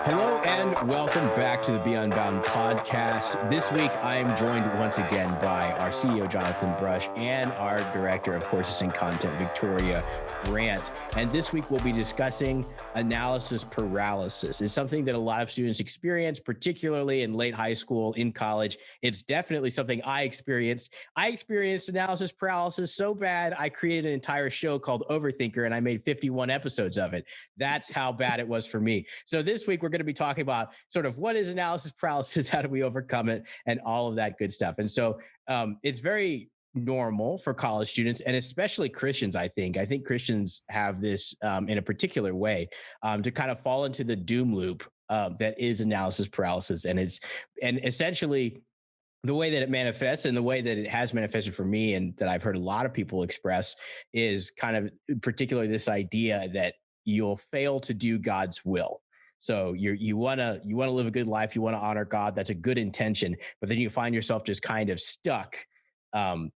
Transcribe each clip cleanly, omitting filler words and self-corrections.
Hello and welcome back to the Be Unbound podcast. This week, I am joined once again by our CEO, Jonathan Brush, and our Director of Courses and Content, Victoria Brandt. And this week, we'll be discussing analysis paralysis. It's something that a lot of students experience, particularly in late high school, in college. It's definitely something I experienced. I experienced analysis paralysis so bad, I created an entire show called Overthinker, and I made 51 episodes of it. That's how bad it was for me. So this week, we're going to be talking about sort of what is analysis paralysis, how do we overcome it, and all of that good stuff. And so it's very normal for college students, and especially Christians, I think. I think Christians have this in a particular way to kind of fall into the doom loop that is analysis paralysis. And essentially the way that it manifests and the way that it has manifested for me, and that I've heard a lot of people express, is kind of particularly this idea that you'll fail to do God's will. So you want to live a good life. You want to honor God. That's a good intention. But then you find yourself just kind of stuck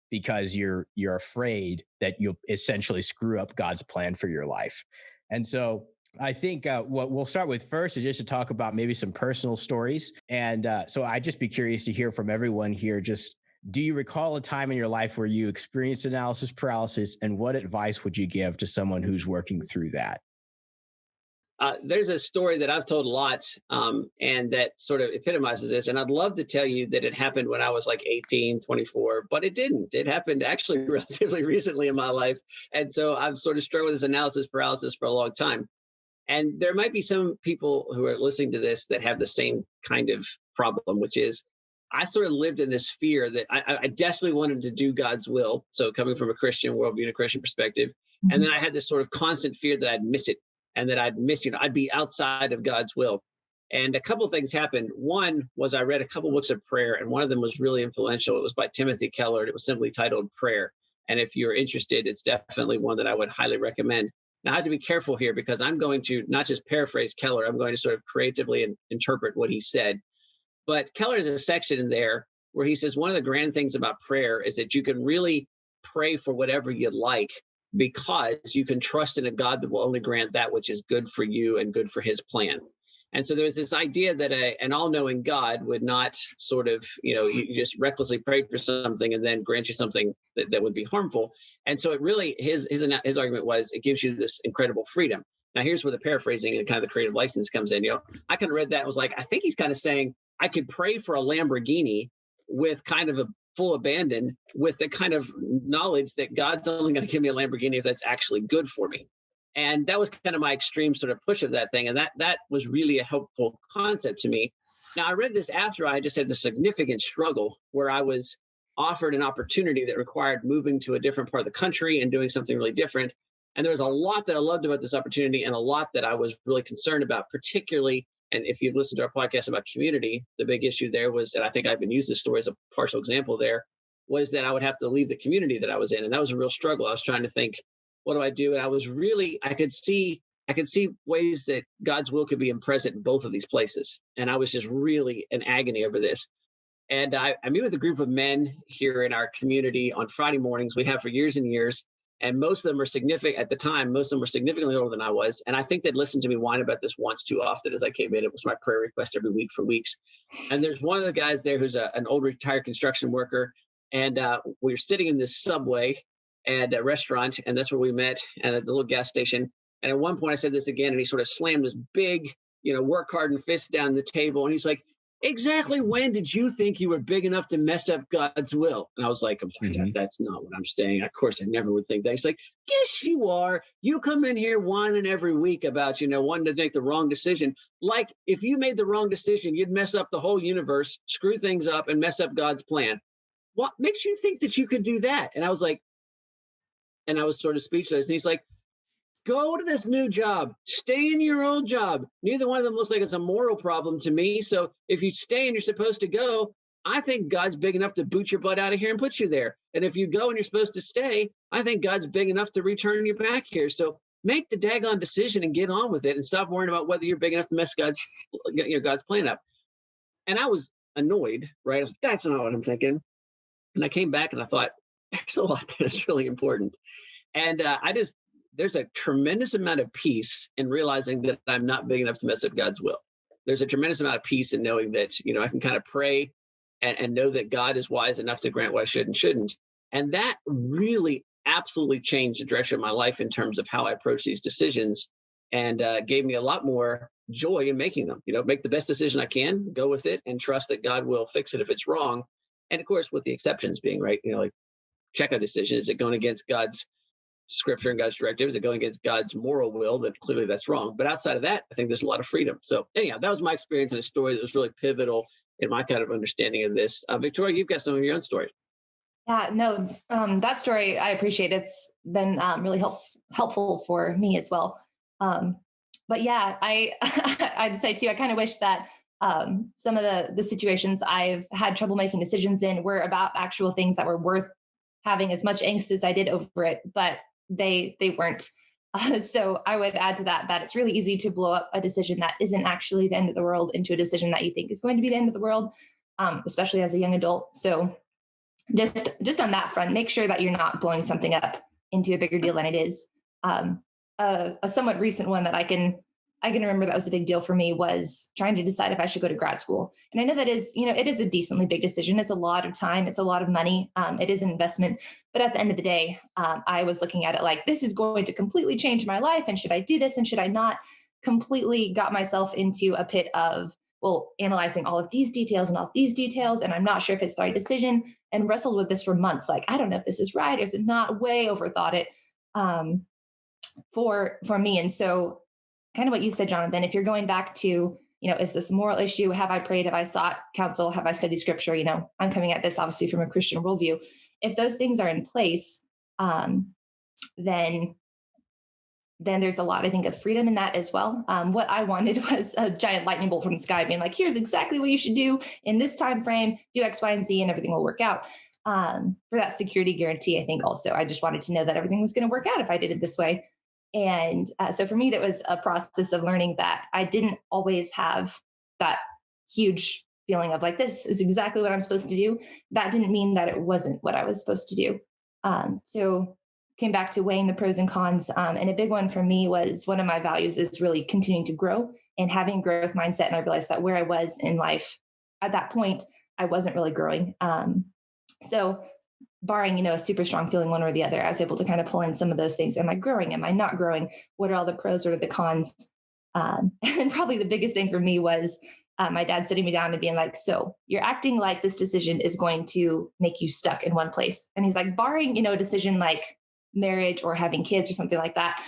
because you're afraid that you'll essentially screw up God's plan for your life. And so I think what we'll start with first is just to talk about maybe some personal stories. And so I'd just be curious to hear from everyone here. Just, do you recall a time in your life where you experienced analysis paralysis, and what advice would you give to someone who's working through that? There's a story that I've told lots, and that sort of epitomizes this. And I'd love to tell you that it happened when I was like 18, 24, but it didn't. It happened actually relatively recently in my life. And so I've sort of struggled with this analysis paralysis for a long time. And there might be some people who are listening to this that have the same kind of problem, which is I sort of lived in this fear that I desperately wanted to do God's will. So coming from a Christian worldview and a Christian perspective. And then I had this sort of constant fear that I'd miss it. And that I'd miss, I'd be outside of God's will. And a couple of things happened. One was I read a couple books of prayer, and one of them was really influential. It was by Timothy Keller, and it was simply titled Prayer. And if you're interested, it's definitely one that I would highly recommend. Now, I have to be careful here because I'm going to not just paraphrase Keller, I'm going to sort of creatively interpret what he said. But Keller has a section in there where he says one of the grand things about prayer is that you can really pray for whatever you'd like, because you can trust in a God that will only grant that which is good for you and good for his plan. And so there's this idea that an all-knowing God would not sort of, you just recklessly pray for something and then grant you something that would be harmful. And so it really, his argument was, it gives you this incredible freedom. Now, here's where the paraphrasing and kind of the creative license comes in. I kind of read that and was like, I think he's kind of saying I could pray for a Lamborghini with kind of a full abandon, with the kind of knowledge that God's only going to give me a Lamborghini if that's actually good for me. And that was kind of my extreme sort of push of that thing. And that was really a helpful concept to me. Now, I read this after I just had the significant struggle where I was offered an opportunity that required moving to a different part of the country and doing something really different. And there was a lot that I loved about this opportunity and a lot that I was really concerned about, particularly. And if you've listened to our podcast about community, the big issue there was, and I think I've been using this story as a partial example there, was that I would have to leave the community that I was in. And that was a real struggle. I was trying to think, what do I do? And I could see ways that God's will could be present in both of these places. And I was just really in agony over this. And I meet with a group of men here in our community on Friday mornings. We have for years and years. And most of them are significant at the time. Most of them were significantly older than I was. And I think they'd listened to me whine about this once too often as I came in. It was my prayer request every week for weeks. And there's one of the guys there who's an old retired construction worker. And we were sitting in this Subway and a restaurant. And that's where we met, and at the little gas station. And at one point I said this again, and he sort of slammed his big, work hard and fist down the table. And he's like, exactly when did you think you were big enough to mess up God's will? And I was like, that's not what I'm saying. Of course, I never would think that. He's like, yes, you are. You come in here whining every week about, wanting to make the wrong decision. Like if you made the wrong decision, you'd mess up the whole universe, screw things up, and mess up God's plan. What makes you think that you could do that? And I was like, and I was sort of speechless. And he's like, go to this new job, stay in your old job. Neither one of them looks like it's a moral problem to me. So if you stay and you're supposed to go, I think God's big enough to boot your butt out of here and put you there. And if you go and you're supposed to stay, I think God's big enough to return you back here. So make the daggone decision and get on with it and stop worrying about whether you're big enough to mess God's plan up. And I was annoyed, right? I was like, that's not what I'm thinking. And I came back and I thought, there's a lot that is really important. And there's a tremendous amount of peace in realizing that I'm not big enough to mess up God's will. there's a tremendous amount of peace in knowing that, I can kind of pray and know that God is wise enough to grant what I should and shouldn't. And that really absolutely changed the direction of my life in terms of how I approach these decisions, and gave me a lot more joy in making them. Make the best decision I can, go with it, and trust that God will fix it if it's wrong. And of course, with the exceptions being right, like check a decision. Is it going against God's scripture and God's directive? Is it going against God's moral will? Then clearly that's wrong. But outside of that, I think there's a lot of freedom. So anyhow, that was my experience and a story that was really pivotal in my kind of understanding of this. Victoria, you've got some of your own stories. Yeah, no, that story I appreciate. It's been really helpful for me as well. But yeah, I'd say too, I kind of wish that some of the situations I've had trouble making decisions in were about actual things that were worth having as much angst as I did over it, but they weren't. So I would add to that it's really easy to blow up a decision that isn't actually the end of the world into a decision that you think is going to be the end of the world, especially as a young adult. So just on that front, make sure that you're not blowing something up into a bigger deal than it is. A somewhat recent one that I can remember that was a big deal for me was trying to decide if I should go to grad school. And I know that is, it is a decently big decision. It's a lot of time. It's a lot of money. It is an investment. But at the end of the day, I was looking at it like, this is going to completely change my life. And should I do this? And should I not? Completely got myself into a pit of, analyzing all of these details and all of these details. And I'm not sure if it's the right decision, and wrestled with this for months. Like, I don't know if this is right. Or is it not? Way overthought it for me. And so kind of what you said, Jonathan, if you're going back to, is this a moral issue? Have I prayed? Have I sought counsel? Have I studied scripture? I'm coming at this obviously from a Christian worldview. If those things are in place, then there's a lot, I think, of freedom in that as well. What I wanted was a giant lightning bolt from the sky being like, here's exactly what you should do in this time frame, do X, Y, and Z, and everything will work out. For that security guarantee, I think also, I just wanted to know that everything was going to work out if I did it this way. And so for me, that was a process of learning that I didn't always have that huge feeling of like, this is exactly what I'm supposed to do. That didn't mean that it wasn't what I was supposed to do. So came back to weighing the pros and cons. And a big one for me was, one of my values is really continuing to grow and having a growth mindset. And I realized that where I was in life at that point, I wasn't really growing. So barring, a super strong feeling one or the other, I was able to kind of pull in some of those things. Am I growing? Am I not growing? What are all the pros? What are the cons? And probably the biggest thing for me was my dad sitting me down and being like, so you're acting like this decision is going to make you stuck in one place. And he's like, barring, a decision like marriage or having kids or something like that,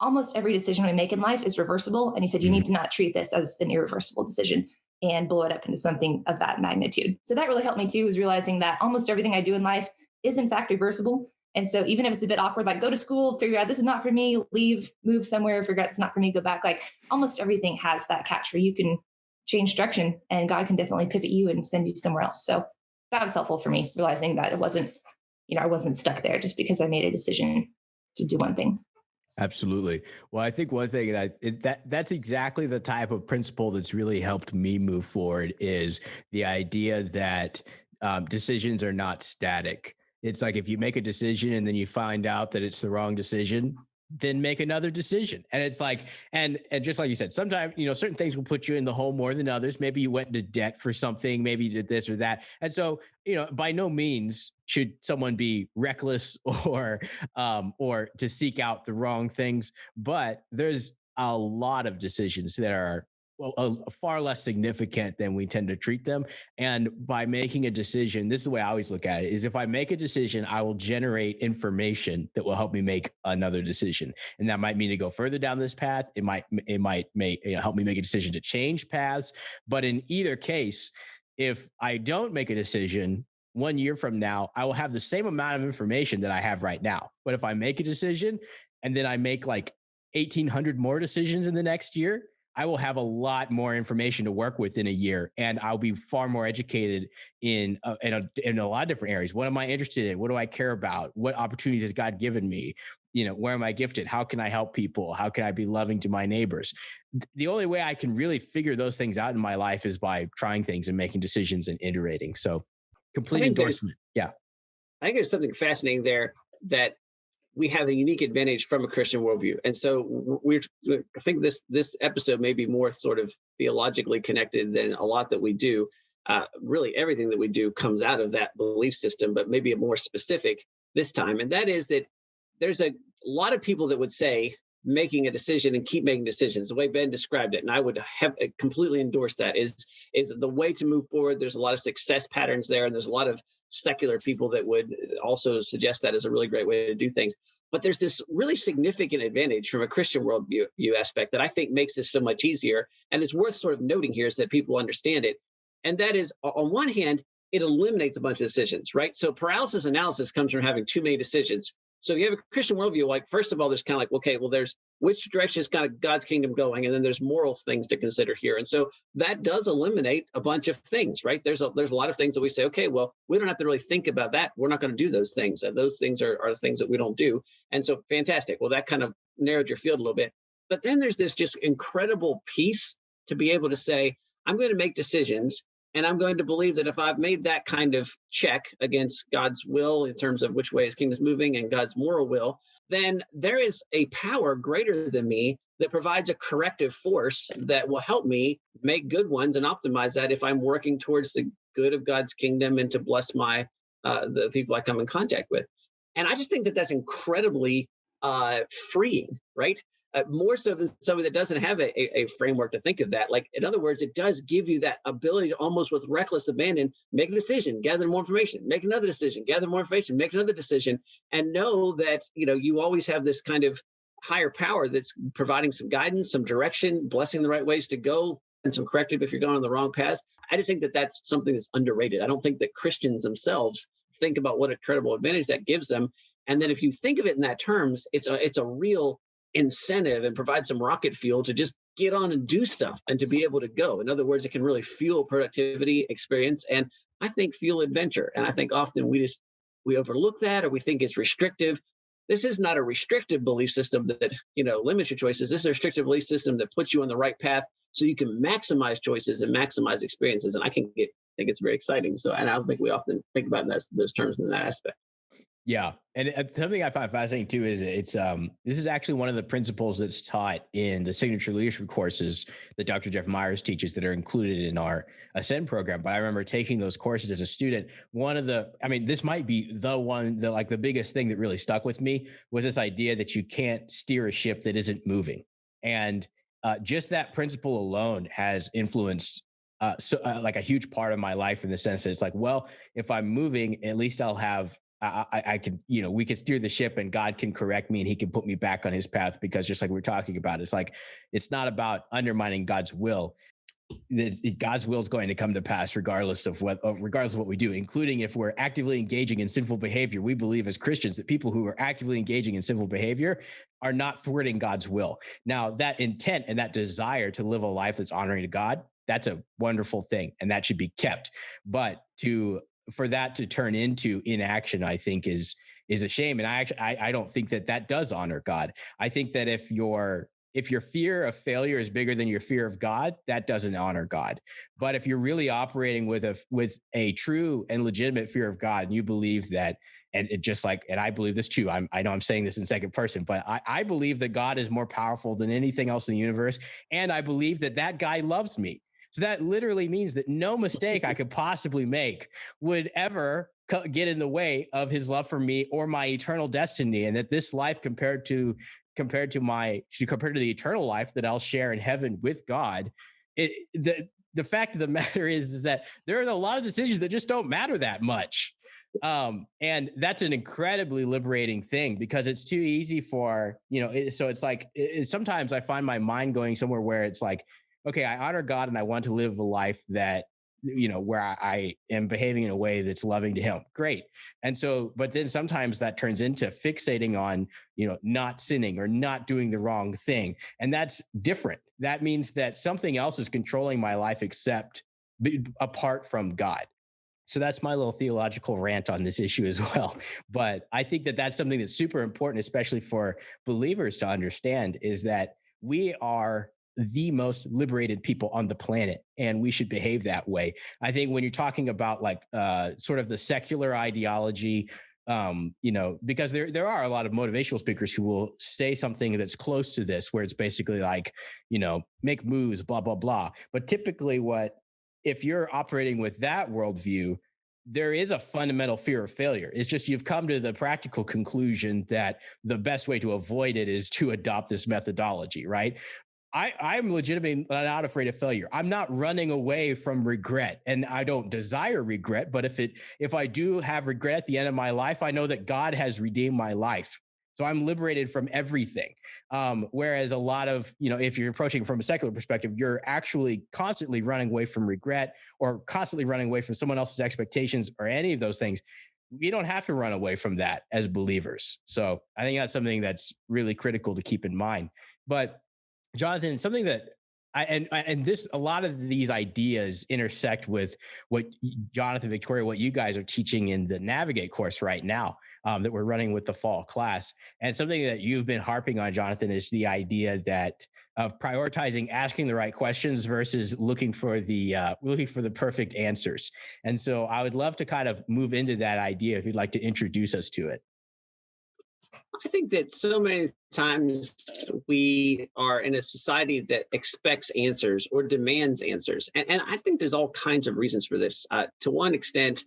almost every decision we make in life is reversible. And he said, you need to not treat this as an irreversible decision and blow it up into something of that magnitude. So that really helped me too, was realizing that almost everything I do in life is in fact reversible. And so even if it's a bit awkward, like go to school, figure out this is not for me, leave, move somewhere, figure out it's not for me, go back. Like almost everything has that catch where you can change direction and God can definitely pivot you and send you somewhere else. So that was helpful for me, realizing that it wasn't, I wasn't stuck there just because I made a decision to do one thing. Absolutely. Well, I think one thing that's exactly the type of principle that's really helped me move forward is the idea that decisions are not static. It's like if you make a decision and then you find out that it's the wrong decision, then make another decision. And it's like, and just like you said, sometimes, certain things will put you in the hole more than others. Maybe you went into debt for something, maybe you did this or that. And so, by no means should someone be reckless or to seek out the wrong things. But there's a lot of decisions that are far less significant than we tend to treat them. And by making a decision, this is the way I always look at it, is if I make a decision, I will generate information that will help me make another decision. And that might mean to go further down this path. It might help me make a decision to change paths. But in either case, if I don't make a decision, 1 year from now, I will have the same amount of information that I have right now. But if I make a decision and then I make like 1,800 more decisions in the next year, I will have a lot more information to work with in a year, and I'll be far more educated in a lot of different areas. What am I interested in? What do I care about? What opportunities has God given me? Where am I gifted? How can I help people? How can I be loving to my neighbors? The only way I can really figure those things out in my life is by trying things and making decisions and iterating. So complete endorsement. Yeah. I think there's something fascinating there that we have a unique advantage from a Christian worldview. And so I think this episode may be more sort of theologically connected than a lot that we do. Really, everything that we do comes out of that belief system, but maybe a more specific this time. And that is that there's a lot of people that would say making a decision and keep making decisions, the way Ben described it. And I would have completely endorse that is the way to move forward. There's a lot of success patterns there. And there's a lot of secular people that would also suggest that as a really great way to do things. But there's this really significant advantage from a Christian worldview aspect that I think makes this so much easier. And it's worth sort of noting here so that people understand it. And that is, on one hand, it eliminates a bunch of decisions, right? So paralysis analysis comes from having too many decisions. So if you have a Christian worldview, like, first of all, there's kind of like, okay, well, there's which direction is kind of God's kingdom going, and then there's moral things to consider here. And so that does eliminate a bunch of things, right? There's a lot of things that we say, okay, well, we don't have to really think about that. We're not going to do those things. Those things are things that we don't do. And so fantastic. Well, that kind of narrowed your field a little bit. But then there's this just incredible piece to be able to say, I'm going to make decisions. And I'm going to believe that if I've made that kind of check against God's will in terms of which way his kingdom is moving and God's moral will, then there is a power greater than me that provides a corrective force that will help me make good ones and optimize that if I'm working towards the good of God's kingdom and to bless the people I come in contact with. And I just think that that's incredibly freeing, right? More so than somebody that doesn't have a framework to think of that. Like, in other words, it does give you that ability to almost with reckless abandon, make a decision, gather more information, make another decision, gather more information, make another decision, and know that, you always have this kind of higher power that's providing some guidance, some direction, blessing the right ways to go, and some corrective if you're going on the wrong path. I just think that that's something that's underrated. I don't think that Christians themselves think about what a credible advantage that gives them. And then if you think of it in that terms, it's a real incentive and provide some rocket fuel to just get on and do stuff and to be able to go. In other words, it can really fuel productivity, experience, and I think fuel adventure. And I think often we overlook that, or we think it's restrictive. This is not a restrictive belief system that limits your choices. This is a restrictive belief system that puts you on the right path so you can maximize choices and maximize experiences. And I think it's very exciting. So, and I don't think we often think about those terms in that aspect. Yeah. And something I find fascinating too is this is actually one of the principles that's taught in the signature leadership courses that Dr. Jeff Myers teaches that are included in our Ascend program. But I remember taking those courses as a student. This might be the biggest thing that really stuck with me was this idea that you can't steer a ship that isn't moving. And just that principle alone has influenced like a huge part of my life in the sense that it's like, well, if I'm moving, at least I'll have I can, we can steer the ship and God can correct me and he can put me back on his path, because just like we're talking about, it's like, it's not about undermining God's will. God's will is going to come to pass regardless of what we do, including if we're actively engaging in sinful behavior. We believe as Christians that people who are actively engaging in sinful behavior are not thwarting God's will. Now, that intent and that desire to live a life that's honoring to God, that's a wonderful thing and that should be kept. But for that to turn into inaction, I think is a shame. And I don't think that does honor God. I think that if your fear of failure is bigger than your fear of God, that doesn't honor God. But if you're really operating with a true and legitimate fear of God, and you believe that, and I believe this too. I know I'm saying this in second person, but I believe that God is more powerful than anything else in the universe. And I believe that guy loves me. So that literally means that no mistake I could possibly make would ever get in the way of his love for me or my eternal destiny. And that this life compared to the eternal life that I'll share in heaven with God, the fact of the matter is that there are a lot of decisions that just don't matter that much. And that's an incredibly liberating thing, because it's too easy for, so it's like, sometimes I find my mind going somewhere where it's like, okay, I honor God and I want to live a life that, where I am behaving in a way that's loving to him. Great. And so, but then sometimes that turns into fixating on, not sinning or not doing the wrong thing. And that's different. That means that something else is controlling my life apart from God. So that's my little theological rant on this issue as well. But I think that that's something that's super important, especially for believers to understand, is that we are the most liberated people on the planet, and we should behave that way. I think when you're talking about sort of the secular ideology Because there are a lot of motivational speakers who will say something that's close to this, where it's basically like, make moves, blah, blah, blah. But typically if you're operating with that worldview, there is a fundamental fear of failure. It's just you've come to the practical conclusion that the best way to avoid it is to adopt this methodology, right? I'm legitimately not afraid of failure. I'm not running away from regret, and I don't desire regret. But if I do have regret at the end of my life, I know that God has redeemed my life. So I'm liberated from everything. Whereas a lot of, if you're approaching from a secular perspective, you're actually constantly running away from regret or constantly running away from someone else's expectations or any of those things. We don't have to run away from that as believers. So I think that's something that's really critical to keep in mind. But Jonathan, something that a lot of these ideas intersect with what Jonathan, Victoria, what you guys are teaching in the Navigate course right now, that we're running with the fall class. And something that you've been harping on, Jonathan, is the idea of prioritizing asking the right questions versus looking for the perfect answers. And so I would love to kind of move into that idea if you'd like to introduce us to it. I think that so many times we are in a society that expects answers or demands answers. And I think there's all kinds of reasons for this. To one extent,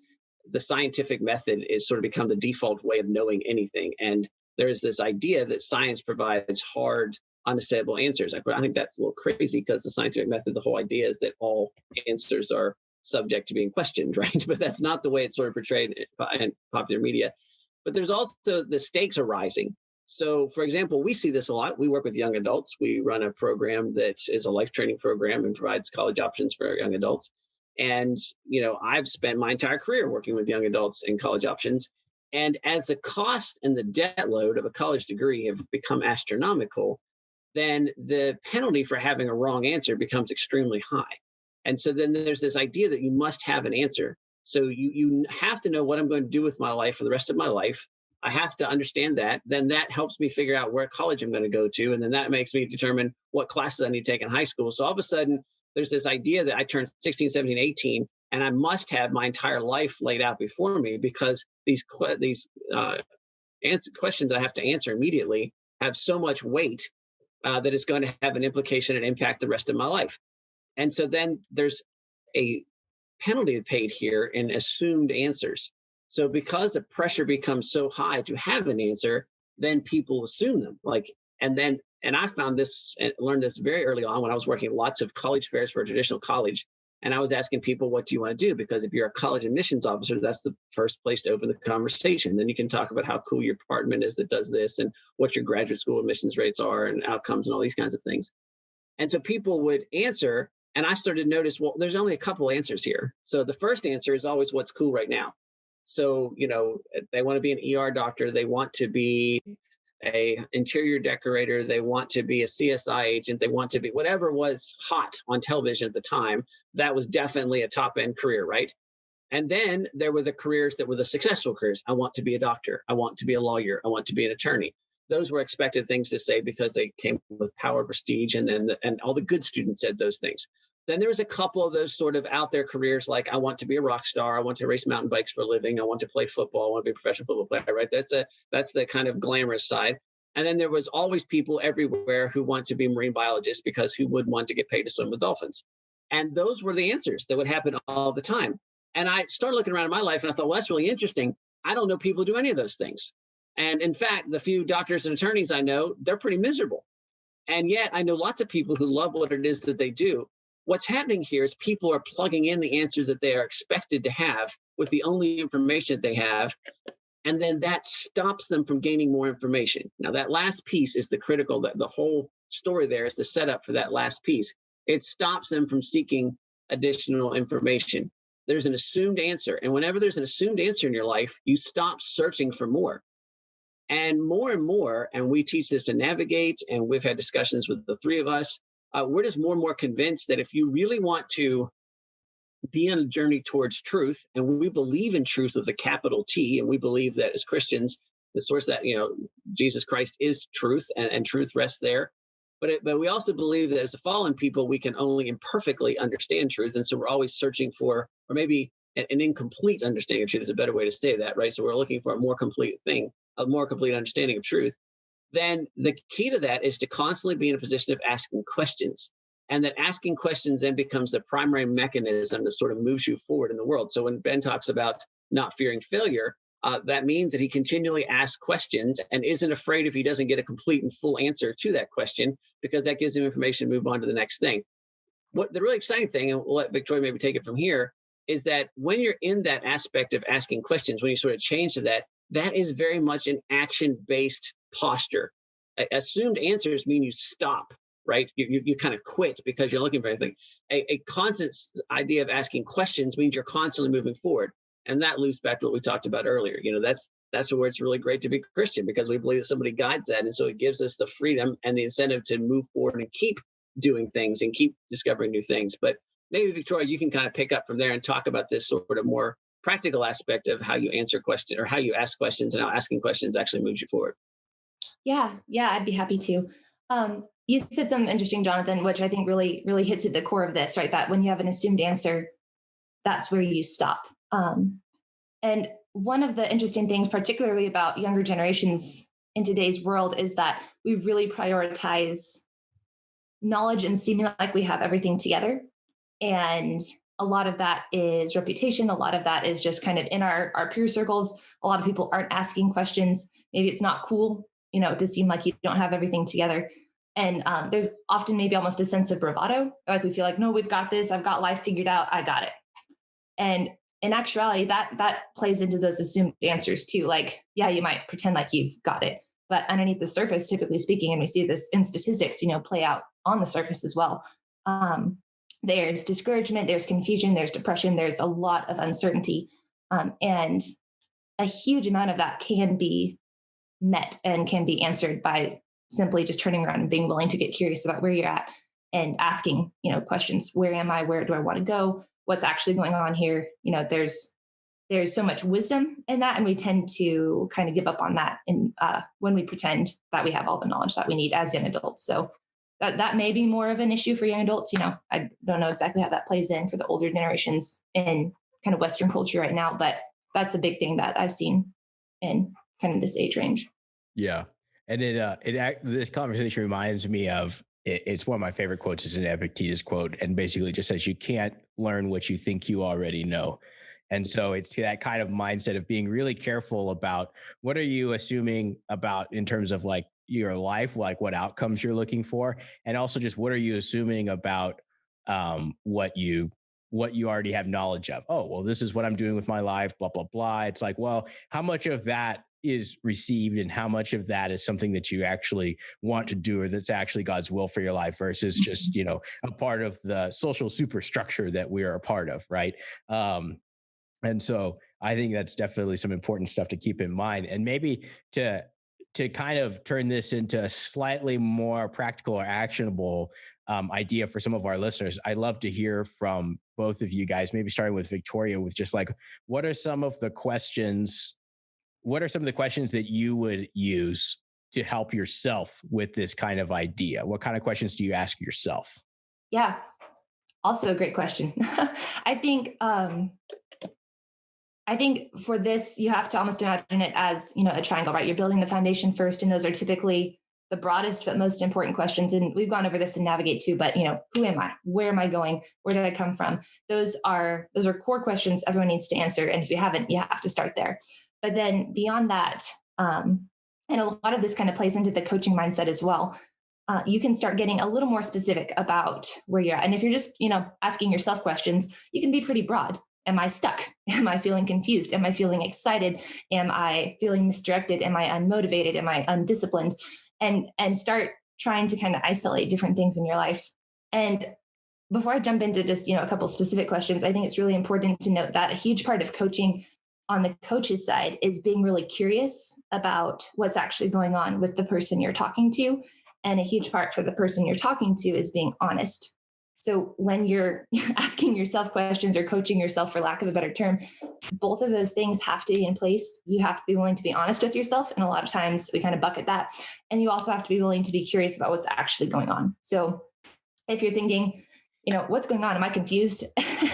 the scientific method is sort of become the default way of knowing anything. And there's this idea that science provides hard, unassailable answers. I think that's a little crazy because the scientific method, the whole idea is that all answers are subject to being questioned, right? But that's not the way it's sort of portrayed in popular media. But there's also the stakes are rising. So, for example, we see this a lot. We work with young adults. We run a program that is a life training program and provides college options for young adults. And, I've spent my entire career working with young adults in college options. And as the cost and the debt load of a college degree have become astronomical, then the penalty for having a wrong answer becomes extremely high. And so then there's this idea that you must have an answer. So you have to know what I'm going to do with my life for the rest of my life. I have to understand that. Then that helps me figure out where college I'm going to go to. And then that makes me determine what classes I need to take in high school. So all of a sudden, there's this idea that I turned 16, 17, 18, and I must have my entire life laid out before me because these questions I have to answer immediately have so much weight that it's going to have an implication and impact the rest of my life. And so then there's a penalty paid here in assumed answers. So because the pressure becomes so high to have an answer, then people assume them. And I found this and learned this very early on when I was working lots of college fairs for a traditional college. And I was asking people, what do you want to do? Because if you're a college admissions officer, that's the first place to open the conversation. Then you can talk about how cool your department is that does this and what your graduate school admissions rates are and outcomes and all these kinds of things. And so people would answer. And I started to notice, well, there's only a couple answers here. So the first answer is always what's cool right now. So, they want to be an ER doctor. They want to be an interior decorator. They want to be a CSI agent. They want to be whatever was hot on television at the time. That was definitely a top end career, right? And then there were the careers that were the successful careers. I want to be a doctor. I want to be a lawyer. I want to be an attorney. Those were expected things to say because they came with power, prestige, and all the good students said those things. Then there was a couple of those sort of out there careers like I want to be a rock star, I want to race mountain bikes for a living, I want to play football, I want to be a professional football player, right? That's the kind of glamorous side. And then there was always people everywhere who want to be marine biologists because who would want to get paid to swim with dolphins? And those were the answers that would happen all the time. And I started looking around in my life and I thought, well, that's really interesting. I don't know people who do any of those things. And in fact, the few doctors and attorneys I know, they're pretty miserable. And yet I know lots of people who love what it is that they do. What's happening here is people are plugging in the answers that they are expected to have with the only information that they have. And then that stops them from gaining more information. Now, that last piece is the critical, that the whole story there is the setup for that last piece. It stops them from seeking additional information. There's an assumed answer. And whenever there's an assumed answer in your life, you stop searching for more. And more, and we teach this in Navigate, and we've had discussions with the three of us, we're just more and more convinced that if you really want to be on a journey towards truth, and we believe in truth with a capital T, and we believe that as Christians, the source that, Jesus Christ is truth, and truth rests there. But we also believe that as fallen people, we can only imperfectly understand truth. And so we're always searching for, or maybe an incomplete understanding of truth is a better way to say that, right? So we're looking for a more complete thing, a more complete understanding of truth. Then the key to that is to constantly be in a position of asking questions. And that asking questions then becomes the primary mechanism that sort of moves you forward in the world. So when Ben talks about not fearing failure, that means that he continually asks questions and isn't afraid if he doesn't get a complete and full answer to that question, because that gives him information to move on to the next thing. What the really exciting thing, and we'll let Victoria maybe take it from here, is that when you're in that aspect of asking questions, when you sort of change to that, that is very much an action-based posture. Assumed answers mean you stop, right? You kind of quit because you're looking for anything. A constant idea of asking questions means you're constantly moving forward. And that loops back to what we talked about earlier. That's where it's really great to be Christian, because we believe that somebody guides that. And so it gives us the freedom and the incentive to move forward and keep doing things and keep discovering new things. But maybe, Victoria, you can kind of pick up from there and talk about this sort of more practical aspect of how you answer questions or how you ask questions and how asking questions actually moves you forward. Yeah, I'd be happy to. You said something interesting, Jonathan, which I think really, really hits at the core of this, right? That when you have an assumed answer, that's where you stop. And one of the interesting things, particularly about younger generations in today's world, is that we really prioritize knowledge and seeming like we have everything together. And a lot of that is reputation. A lot of that is just kind of in our peer circles. A lot of people aren't asking questions. Maybe it's not cool, to seem like you don't have everything together. And there's often maybe almost a sense of bravado. Like we feel like, no, we've got this. I've got life figured out. I got it. And in actuality, that plays into those assumed answers too. Like, yeah, you might pretend like you've got it, but underneath the surface, typically speaking, and we see this in statistics, play out on the surface as well. There's discouragement, there's confusion, there's depression, there's a lot of uncertainty. And a huge amount of that can be met and can be answered by simply just turning around and being willing to get curious about where you're at and asking, questions. Where am I? Where do I want to go? What's actually going on here? There's so much wisdom in that, and we tend to kind of give up on that when we pretend that we have all the knowledge that we need as young adults. So that may be more of an issue for young adults. I don't know exactly how that plays in for the older generations in kind of Western culture right now, but that's a big thing that I've seen in kind of this age range. Yeah. And this conversation reminds me of, it's one of my favorite quotes, is an Epictetus quote, and basically just says, you can't learn what you think you already know. And so it's that kind of mindset of being really careful about what are you assuming about in terms of like your life, like what outcomes you're looking for, and also just what are you assuming about what you already have knowledge of. Oh, well, this is what I'm doing with my life, blah, blah, blah. It's like, well, how much of that is received and how much of that is something that you actually want to do or that's actually God's will for your life versus just, a part of the social superstructure that we are a part of, right? And so I think that's definitely some important stuff to keep in mind. And maybe to kind of turn this into a slightly more practical or actionable idea for some of our listeners, I'd love to hear from both of you guys, maybe starting with Victoria, with just like, what are some of the questions that you would use to help yourself with this kind of idea? What kind of questions do you ask yourself? Yeah, also a great question. I think for this, you have to almost imagine it as, a triangle, right? You're building the foundation first, and those are typically the broadest but most important questions. And we've gone over this in Navigate too, but who am I? Where am I going? Where did I come from? Those are core questions everyone needs to answer. And if you haven't, you have to start there. But then beyond that, and a lot of this kind of plays into the coaching mindset as well. You can start getting a little more specific about where you're at. And if you're just, asking yourself questions, you can be pretty broad. Am I stuck? Am I feeling confused? Am I feeling excited? Am I feeling misdirected? Am I unmotivated? Am I undisciplined? And start trying to kind of isolate different things in your life. And before I jump into just, a couple specific questions, I think it's really important to note that a huge part of coaching on the coach's side is being really curious about what's actually going on with the person you're talking to. And a huge part for the person you're talking to is being honest. So when you're asking yourself questions or coaching yourself, for lack of a better term, both of those things have to be in place. You have to be willing to be honest with yourself. And a lot of times we kind of bucket that. And you also have to be willing to be curious about what's actually going on. So if you're thinking, what's going on? Am I confused?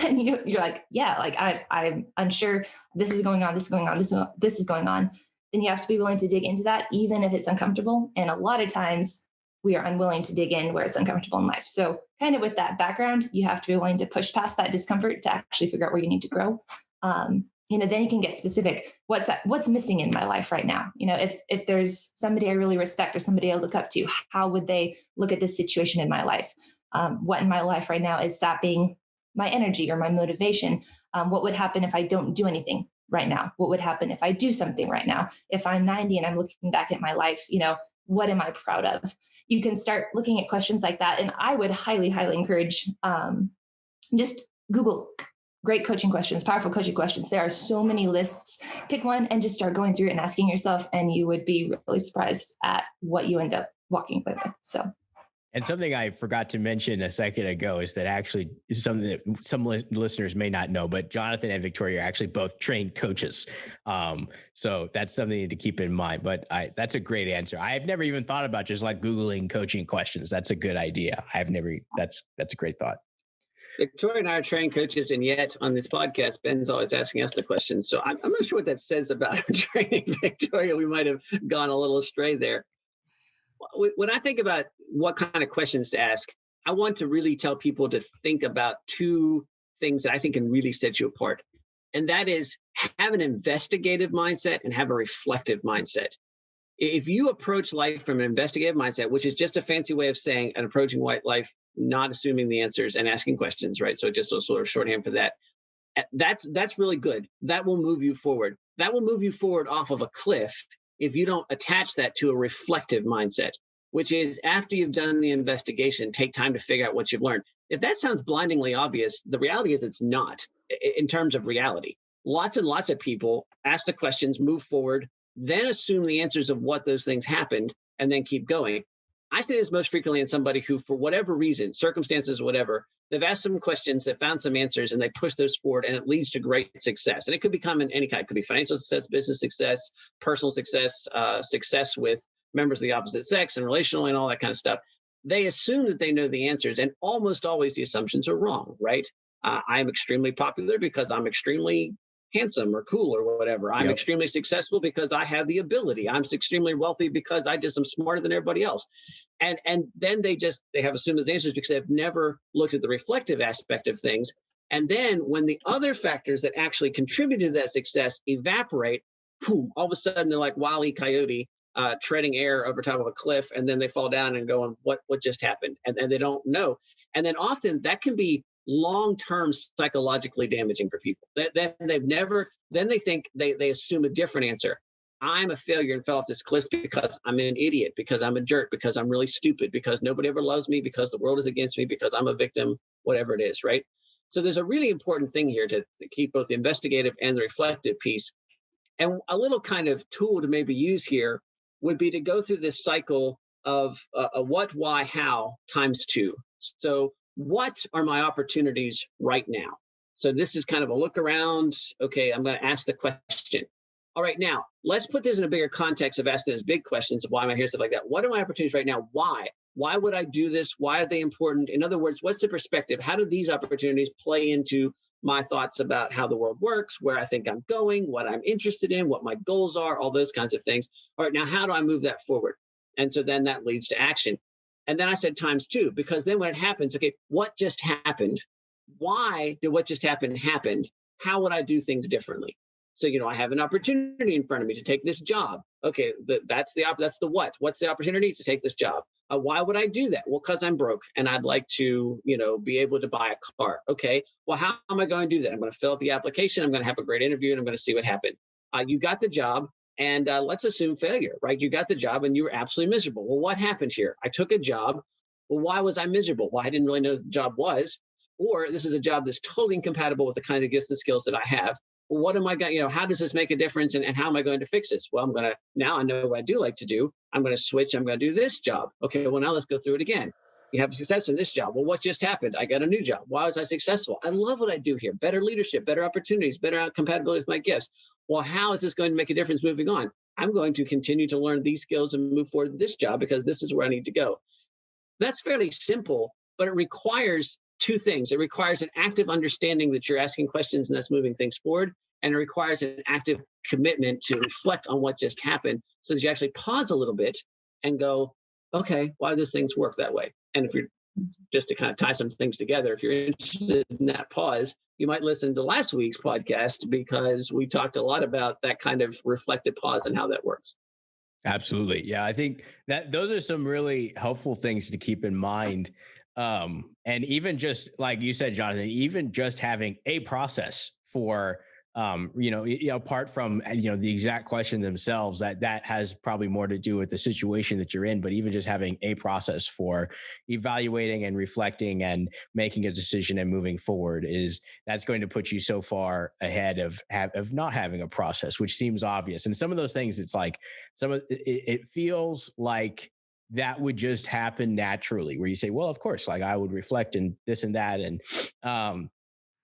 And you're like, yeah, like I'm unsure. This is going on. This is going on. This is going on. Then you have to be willing to dig into that, even if it's uncomfortable. And a lot of times we are unwilling to dig in where it's uncomfortable in life. So kind of with that background, you have to be willing to push past that discomfort to actually figure out where you need to grow. Then you can get specific. What's missing in my life right now? If there's somebody I really respect or somebody I look up to, how would they look at this situation in my life? What in my life right now is sapping my energy or my motivation? What would happen if I don't do anything right now? What would happen if I do something right now? If I'm 90 and I'm looking back at my life, what am I proud of? You can start looking at questions like that. And I would highly, highly encourage just Google great coaching questions, powerful coaching questions. There are so many lists. Pick one and just start going through it and asking yourself, and you would be really surprised at what you end up walking away with. So. And something I forgot to mention a second ago is that actually is something that some listeners may not know, but Jonathan and Victoria are actually both trained coaches. So that's something to keep in mind, but that's a great answer. I've never even thought about just like Googling coaching questions. That's a good idea. That's a great thought. Victoria and I are trained coaches, and yet on this podcast, Ben's always asking us the questions. So I'm not sure what that says about our training, Victoria. We might have gone a little astray there. When I think about what kind of questions to ask, I want to really tell people to think about two things that I think can really set you apart. And that is have an investigative mindset and have a reflective mindset. If you approach life from an investigative mindset, which is just a fancy way of saying an approaching life, not assuming the answers and asking questions, right? So just a sort of shorthand for that. That's really good. That will move you forward. That will move you forward off of a cliff if you don't attach that to a reflective mindset, which is after you've done the investigation, take time to figure out what you've learned. If that sounds blindingly obvious, the reality is it's not in terms of reality. Lots and lots of people ask the questions, move forward, then assume the answers of what those things happened, and then keep going. I see this most frequently in somebody who, for whatever reason, circumstances, whatever, they've asked some questions, they've found some answers, and they push those forward, and it leads to great success. And it could become in any kind. It could be financial success, business success, personal success, success with members of the opposite sex and relational and all that kind of stuff. They assume that they know the answers, and almost always the assumptions are wrong, right? I'm extremely popular because I'm extremely handsome or cool or whatever. I'm extremely successful because I have the ability. I'm extremely wealthy because I just am smarter than everybody else. And then they have assumed those answers because they've never looked at the reflective aspect of things. And then when the other factors that actually contributed to that success evaporate, boom, all of a sudden they're like Wile E. Coyote treading air over top of a cliff, and then they fall down and going, what just happened? And they don't know. And then often that can be long-term psychologically damaging for people. Then they think they assume a different answer. I'm a failure and fell off this cliff because I'm an idiot, because I'm a jerk, because I'm really stupid, because nobody ever loves me, because the world is against me, because I'm a victim, whatever it is, right? So there's a really important thing here to keep both the investigative and the reflective piece. And a little kind of tool to maybe use here would be to go through this cycle of a what, why, how times two. So what are my opportunities right now? So this is kind of a look around. Okay, I'm going to ask the question. All right, now let's put this in a bigger context of asking those big questions of why am I here, stuff like that. What are my opportunities right now? Why? Why would I do this? Why are they important? In other words, what's the perspective? How do these opportunities play into my thoughts about how the world works, where I think I'm going, what I'm interested in, what my goals are, all those kinds of things. All right, now how do I move that forward? And so then that leads to action. And then I said times two, because then when it happens, okay, what just happened? Why did what just happened? How would I do things differently? So, I have an opportunity in front of me to take this job. Okay, that's the what. What's the opportunity to take this job? Why would I do that? Well, because I'm broke and I'd like to, be able to buy a car. Okay, well, how am I going to do that? I'm going to fill out the application. I'm going to have a great interview and I'm going to see what happened. You got the job. And let's assume failure, right? You got the job and you were absolutely miserable. Well, what happened here? I took a job. Well, why was I miserable? Well, I didn't really know what the job was. Or this is a job that's totally incompatible with the kind of gifts and skills that I have. Well, what am I going, how does this make a difference and how am I going to fix this? Well, now I know what I do like to do. I'm going to switch. I'm going to do this job. Okay, well, now let's go through it again. You have success in this job. Well, what just happened? I got a new job. Why was I successful? I love what I do here. Better leadership, better opportunities, better compatibility with my gifts. Well, how is this going to make a difference moving on? I'm going to continue to learn these skills and move forward with this job because this is where I need to go. That's fairly simple, but it requires two things. It requires an active understanding that you're asking questions and that's moving things forward. And it requires an active commitment to reflect on what just happened so that you actually pause a little bit and go, okay, why do those things work that way? And if you're just to kind of tie some things together, if you're interested in that pause, you might listen to last week's podcast because we talked a lot about that kind of reflective pause and how that works. Absolutely. Yeah. I think that those are some really helpful things to keep in mind. And even just like you said, Jonathan, even just having a process for, apart from, the exact question themselves, that has probably more to do with the situation that you're in, but even just having a process for evaluating and reflecting and making a decision and moving forward that's going to put you so far ahead of not having a process, which seems obvious. And some of those things, it's like it feels like that would just happen naturally, where you say, well, of course, like I would reflect and this and that. And,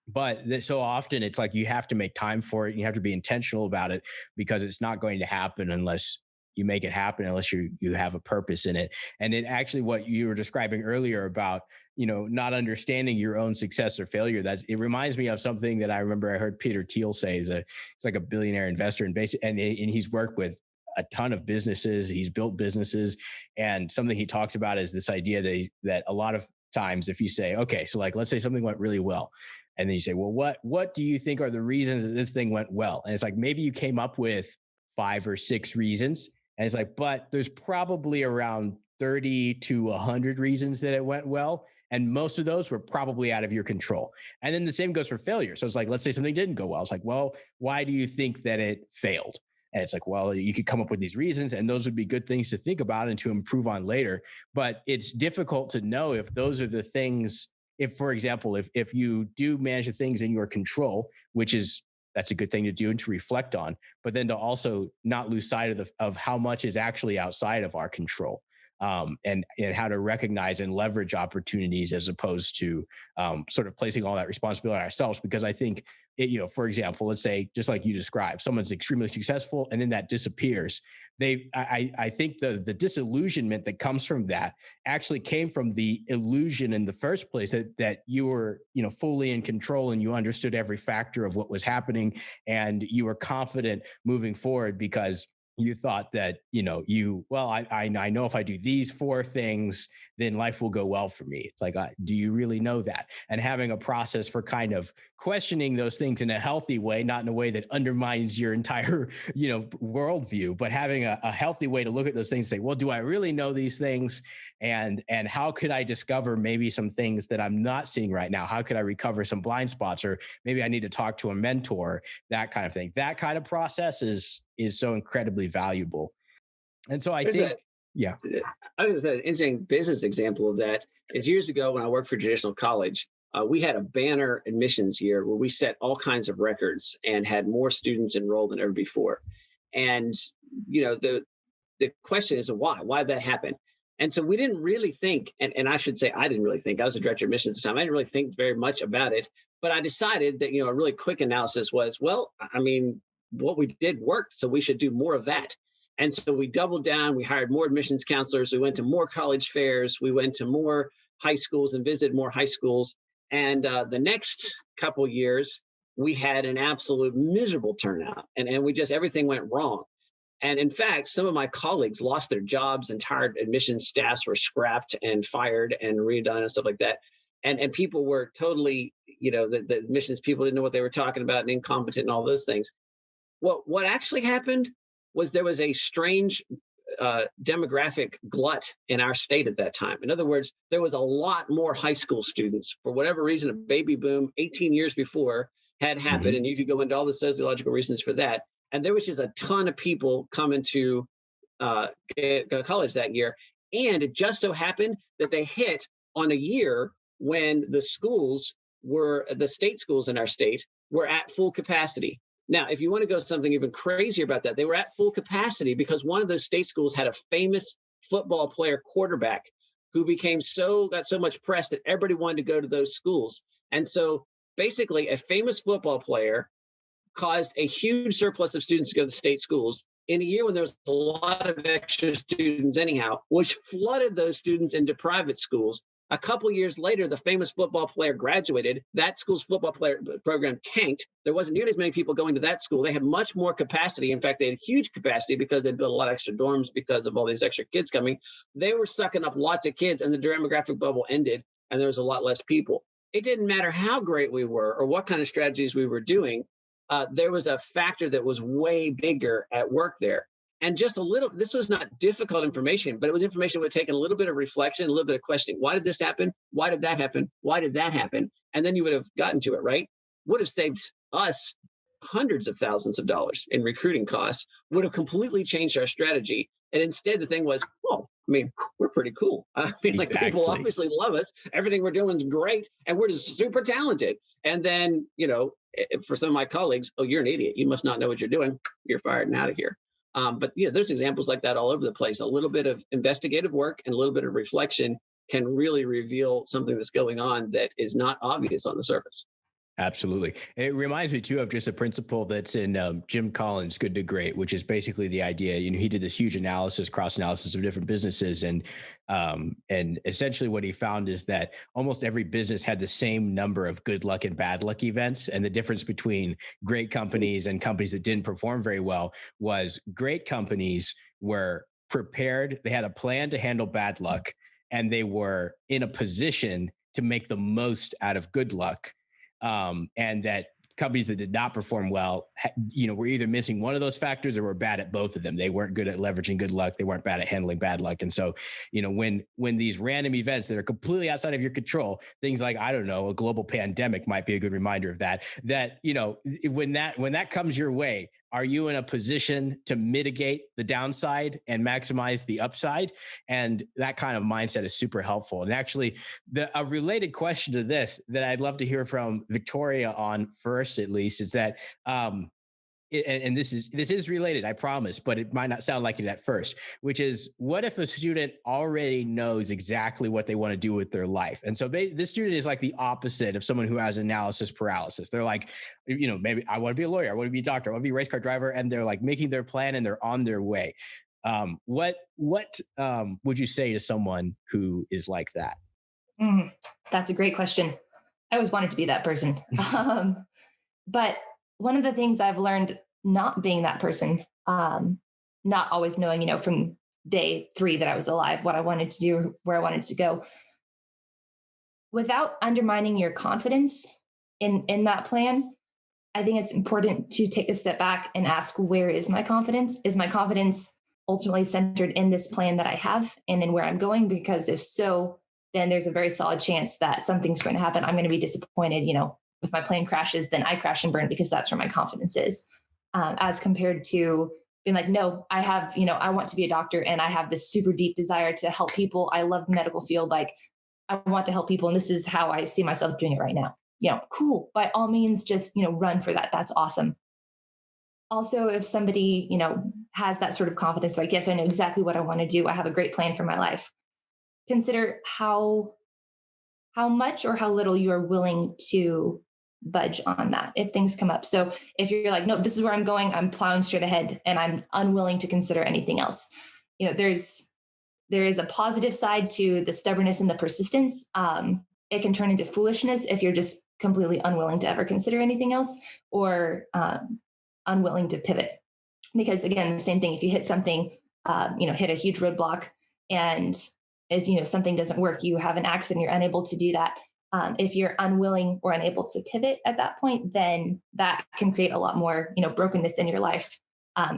but so often it's like you have to make time for it. And you have to be intentional about it because it's not going to happen unless you make it happen, unless you have a purpose in it. And it actually, what you were describing earlier about, not understanding your own success or failure, it reminds me of something that I remember I heard Peter Thiel say. It's like a billionaire investor and he's worked with a ton of businesses. He's built businesses. And something he talks about is this idea that a lot of times if you say, okay, so like, let's say something went really well. And then you say, well, what do you think are the reasons that this thing went well? And it's like, maybe you came up with 5 or 6 reasons. And it's like, but there's probably around 30 to 100 reasons that it went well. And most of those were probably out of your control. And then the same goes for failure. So it's like, let's say something didn't go well. It's like, well, why do you think that it failed? And it's like, well, you could come up with these reasons and those would be good things to think about and to improve on later. But it's difficult to know if those are the things. If, for example, if you do manage the things in your control, that's a good thing to do and to reflect on, but then to also not lose sight of how much is actually outside of our control, and how to recognize and leverage opportunities as opposed to sort of placing all that responsibility on ourselves. Because I think, for example, let's say, just like you described, someone's extremely successful and then that disappears. I think the disillusionment that comes from that actually came from the illusion in the first place that you were, fully in control and you understood every factor of what was happening and you were confident moving forward because you thought that, I know if I do these 4 things, then life will go well for me. It's like, do you really know that? And having a process for kind of questioning those things in a healthy way, not in a way that undermines your entire, worldview, but having a healthy way to look at those things and say, well, do I really know these things? And how could I discover maybe some things that I'm not seeing right now? How could I recover some blind spots? Or maybe I need to talk to a mentor, that kind of thing. That kind of process is so incredibly valuable. And so I think I was an interesting business example of that is years ago when I worked for traditional college, we had a banner admissions year where we set all kinds of records and had more students enrolled than ever before. And, the question is why did that happen? And so we didn't really think, and I should say, I didn't really think, I was the director of admissions at the time. I didn't really think very much about it, but I decided that, a really quick analysis was, well, I mean, what we did worked, so we should do more of that. And so we doubled down, we hired more admissions counselors, we went to more college fairs, we went to more high schools and visited more high schools. And the next couple of years, we had an absolute miserable turnout and everything went wrong. And in fact, some of my colleagues lost their jobs, entire admissions staffs were scrapped and fired and redone and stuff like that. And people were totally, the admissions people didn't know what they were talking about and incompetent and all those things. What actually happened was there was a strange demographic glut in our state at that time. In other words, there was a lot more high school students. For whatever reason, a baby boom 18 years before had happened, and you could go into all the sociological reasons for that. And there was just a ton of people coming to college that year. And it just so happened that they hit on a year when the state schools in our state were at full capacity. Now, if you want to go something even crazier about that, they were at full capacity because one of those state schools had a famous football player quarterback who got so much press that everybody wanted to go to those schools. And so basically a famous football player caused a huge surplus of students to go to the state schools in a year when there was a lot of extra students anyhow, which flooded those students into private schools. A couple years later, the famous football player graduated. That school's program tanked. There wasn't nearly as many people going to that school. They had much more capacity. In fact, they had huge capacity because they built a lot of extra dorms because of all these extra kids coming. They were sucking up lots of kids, and the demographic bubble ended, and there was a lot less people. It didn't matter how great we were or what kind of strategies we were doing. There was a factor that was way bigger at work there. And just a little, this was not difficult information, but it was information that would take a little bit of reflection, a little bit of questioning. Why did this happen? Why did that happen? Why did that happen? And then you would have gotten to it, right? Would have saved us hundreds of thousands of dollars in recruiting costs, would have completely changed our strategy. And instead, the thing was, well, I mean, we're pretty cool. I mean, like, people obviously love us. Everything we're doing is great. And we're just super talented. And then, you know, for some of my colleagues, oh, you're an idiot. You must not know what you're doing. You're fired and out of here. But yeah, there's examples like that all over the place. A little bit of investigative work and a little bit of reflection can really reveal something that's going on that is not obvious on the surface. Absolutely. It reminds me too of just a principle that's in Jim Collins' Good to Great, which is basically the idea, you know, he did this huge analysis, cross analysis of different businesses. And essentially what he found is that almost every business had the same number of good luck and bad luck events. And the difference between great companies and companies that didn't perform very well was great companies were prepared. They had a plan to handle bad luck, and they were in a position to make the most out of good luck. And that companies that did not perform well, you know, were either missing one of those factors or were bad at both of them. They weren't good at leveraging good luck. They weren't bad at handling bad luck. And so, you know, when these random events that are completely outside of your control, things like, I don't know, a global pandemic might be a good reminder of that, you know, when that comes your way, are you in a position to mitigate the downside and maximize the upside? And that kind of mindset is super helpful. And actually, a related question to this that I'd love to hear from Victoria on first, at least, is that, and this is related, I promise, but it might not sound like it at first, which is, what if a student already knows exactly what they want to do with their life? And so this student is like the opposite of someone who has analysis paralysis. They're like, you know, maybe I want to be a lawyer, I want to be a doctor, I want to be a race car driver, and they're like making their plan and they're on their way. What would you say to someone who is like that? That's a great question. I always wanted to be that person. But one of the things I've learned not being that person, not always knowing, you know, from day 3 that I was alive, what I wanted to do, where I wanted to go, without undermining your confidence in that plan, I think it's important to take a step back and ask, where is my confidence? Is my confidence ultimately centered in this plan that I have and in where I'm going? Because if so, then there's a very solid chance that something's going to happen. I'm going to be disappointed, you know. If my plane crashes, then I crash and burn because that's where my confidence is. As compared to being like, no, I have, you know, I want to be a doctor and I have this super deep desire to help people. I love the medical field. Like, I want to help people. And this is how I see myself doing it right now. You know, cool. By all means, just, you know, run for that. That's awesome. Also, if somebody, you know, has that sort of confidence, like, yes, I know exactly what I want to do. I have a great plan for my life. Consider how much or how little you are willing to budge on that if things come up. So if you're like, no, this is where I'm going, I'm plowing straight ahead and I'm unwilling to consider anything else. You know, there is a positive side to the stubbornness and the persistence. It can turn into foolishness if you're just completely unwilling to ever consider anything else, or unwilling to pivot. Because again, the same thing, if you hit something, you know, hit a huge roadblock and as you know, something doesn't work, you have an accident, you're unable to do that. If you're unwilling or unable to pivot at that point, then that can create a lot more, you know, brokenness in your life.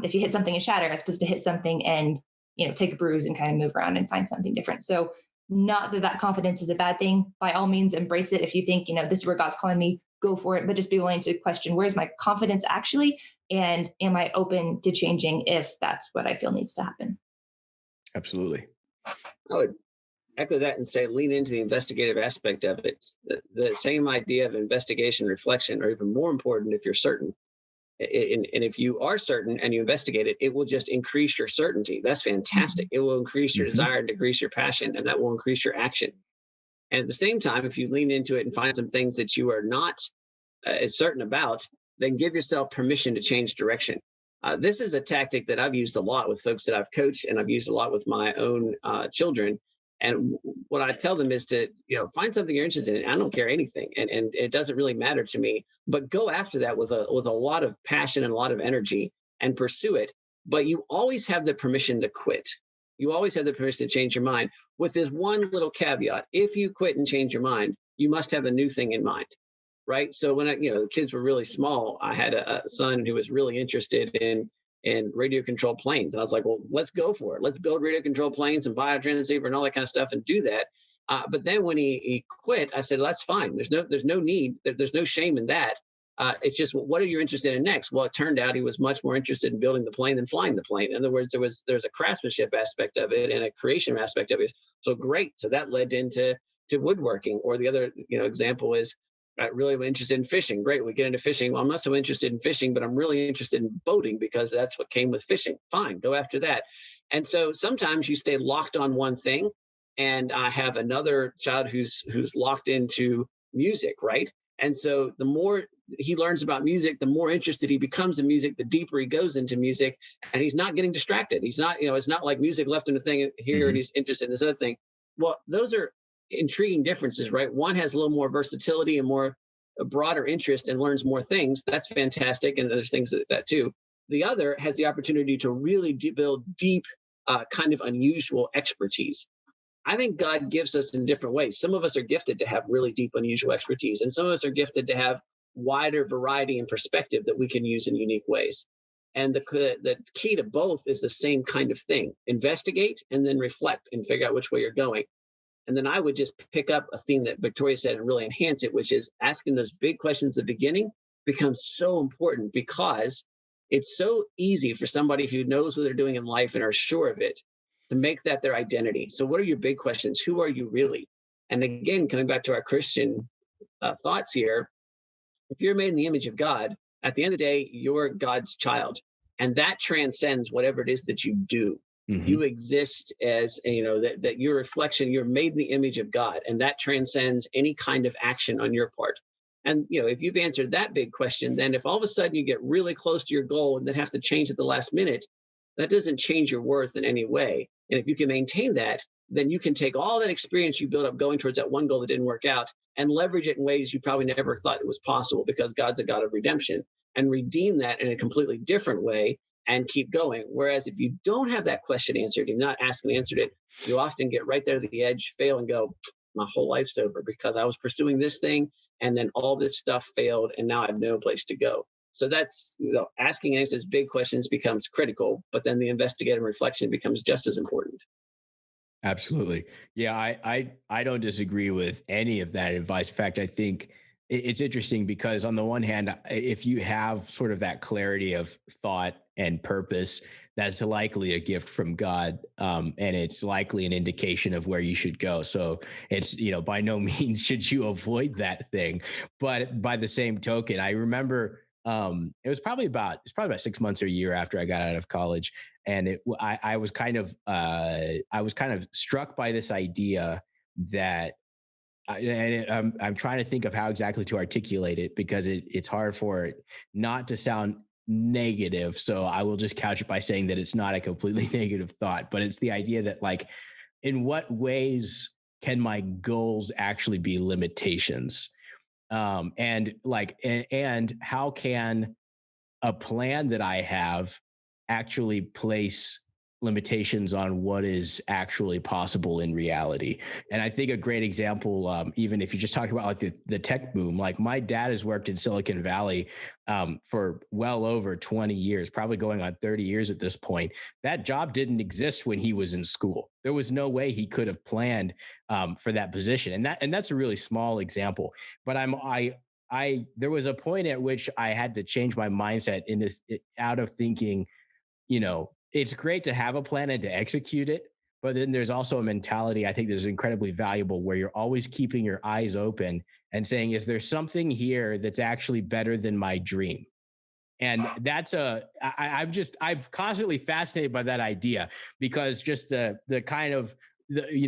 If you hit something and shatter, as opposed to hit something and, you know, take a bruise and kind of move around and find something different. So not that confidence is a bad thing. By all means, embrace it. If you think, you know, this is where God's calling me, go for it. But just be willing to question, where's my confidence actually? And am I open to changing if that's what I feel needs to happen? Absolutely. I would echo that and say, lean into the investigative aspect of it. The same idea of investigation, reflection are even more important if you're certain. And if you are certain and you investigate it, it will just increase your certainty. That's fantastic. It will increase your desire, decrease your passion, and that will increase your action. And at the same time, if you lean into it and find some things that you are not as certain about, then give yourself permission to change direction. This is a tactic that I've used a lot with folks that I've coached, and I've used a lot with my own children. And what I tell them is to, find something you're interested in. I don't care anything, and it doesn't really matter to me. But go after that with a lot of passion and a lot of energy, and pursue it. But you always have the permission to quit. You always have the permission to change your mind. With this one little caveat: if you quit and change your mind, you must have a new thing in mind, right? So when the kids were really small, I had a son who was really interested in radio controlled planes. And I was like, well, let's go for it. Let's build radio controlled planes and buy a transceiver and all that kind of stuff and do that. But then when he quit, I said, well, that's fine. There's no need. There's no shame in that. It's just, what are you interested in next? Well, it turned out he was much more interested in building the plane than flying the plane. In other words, there's a craftsmanship aspect of it and a creation aspect of it. So great. So that led into woodworking. Or the other example is, really interested in fishing. Great, we get into fishing. Well, I'm not so interested in fishing, but I'm really interested in boating because that's what came with fishing. Fine, go after that. And so sometimes you stay locked on one thing. And I have another child who's locked into music, right? And so the more he learns about music, the more interested he becomes in music, the deeper he goes into music, and he's not getting distracted. He's not, it's not like music left him a thing here and he's interested in this other thing. Well, those are intriguing differences, right? One has a little more versatility and a broader interest and learns more things. That's fantastic. And there's things that too. The other has the opportunity to really build deep, kind of unusual expertise. I think God gives us in different ways. Some of us are gifted to have really deep, unusual expertise, and some of us are gifted to have wider variety and perspective that we can use in unique ways. And the key to both is the same kind of thing: investigate and then reflect and figure out which way you're going. And then I would just pick up a theme that Victoria said and really enhance it, which is asking those big questions at the beginning becomes so important, because it's so easy for somebody who knows what they're doing in life and are sure of it to make that their identity. So what are your big questions? Who are you really? And again, coming back to our Christian thoughts here, if you're made in the image of God, at the end of the day, you're God's child. And that transcends whatever it is that you do. You exist as, that your reflection, you're made in the image of God, and that transcends any kind of action on your part. And, if you've answered that big question, then if all of a sudden you get really close to your goal and then have to change at the last minute, that doesn't change your worth in any way. And if you can maintain that, then you can take all that experience you built up going towards that one goal that didn't work out and leverage it in ways you probably never thought it was possible, because God's a God of redemption, and redeem that in a completely different way and keep going. Whereas if you don't have that question answered, you're not asked and answered it, you often get right there to the edge, fail, and go, my whole life's over because I was pursuing this thing and then all this stuff failed and now I have no place to go. So that's, asking and answering big questions becomes critical, but then the investigative reflection becomes just as important. Absolutely. Yeah, I don't disagree with any of that advice. In fact, I think it's interesting because on the one hand, if you have sort of that clarity of thought and purpose, that's likely a gift from God. And it's likely an indication of where you should go. So it's, by no means should you avoid that thing. But by the same token, I remember it was probably about 6 months or a year after I got out of college. And I was kind of struck by this idea that, I'm trying to think of how exactly to articulate it, because it's hard for it not to sound negative. So I will just couch it by saying that it's not a completely negative thought, but it's the idea that, like, in what ways can my goals actually be limitations? And how can a plan that I have actually place limitations on what is actually possible in reality? And I think a great example, even if you just talk about like the tech boom, like my dad has worked in Silicon Valley for well over 20 years, probably going on 30 years at this point. That job didn't exist when he was in school. There was no way he could have planned for that position. And that's a really small example. But there was a point at which I had to change my mindset out of thinking, it's great to have a plan and to execute it, but then there's also a mentality I think that's incredibly valuable, where you're always keeping your eyes open and saying, is there something here that's actually better than my dream? And that's I'm constantly fascinated by that idea, because just the kind of,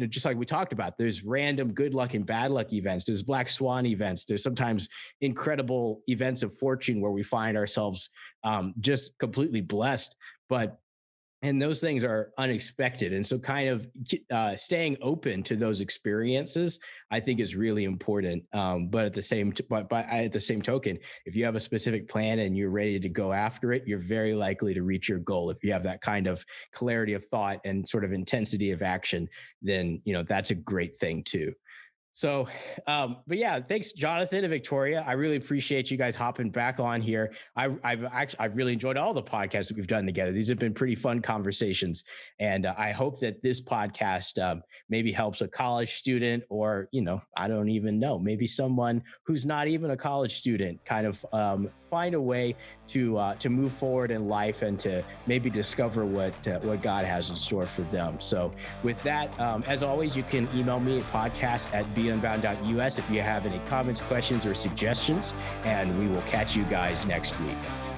just like we talked about, there's random good luck and bad luck events. There's black swan events. There's sometimes incredible events of fortune where we find ourselves just completely blessed. But And those things are unexpected. And so kind of staying open to those experiences, I think is really important. But at the same token, if you have a specific plan and you're ready to go after it, you're very likely to reach your goal. If you have that kind of clarity of thought and sort of intensity of action, then, that's a great thing too. So, but yeah, thanks, Jonathan and Victoria. I really appreciate you guys hopping back on here. I've really enjoyed all the podcasts that we've done together. These have been pretty fun conversations, and I hope that this podcast maybe helps a college student, or I don't even know, maybe someone who's not even a college student, kind of find a way to move forward in life and to maybe discover what God has in store for them. So, with that, as always, you can email me at podcast@beunbound.us if you have any comments, questions, or suggestions, and we will catch you guys next week.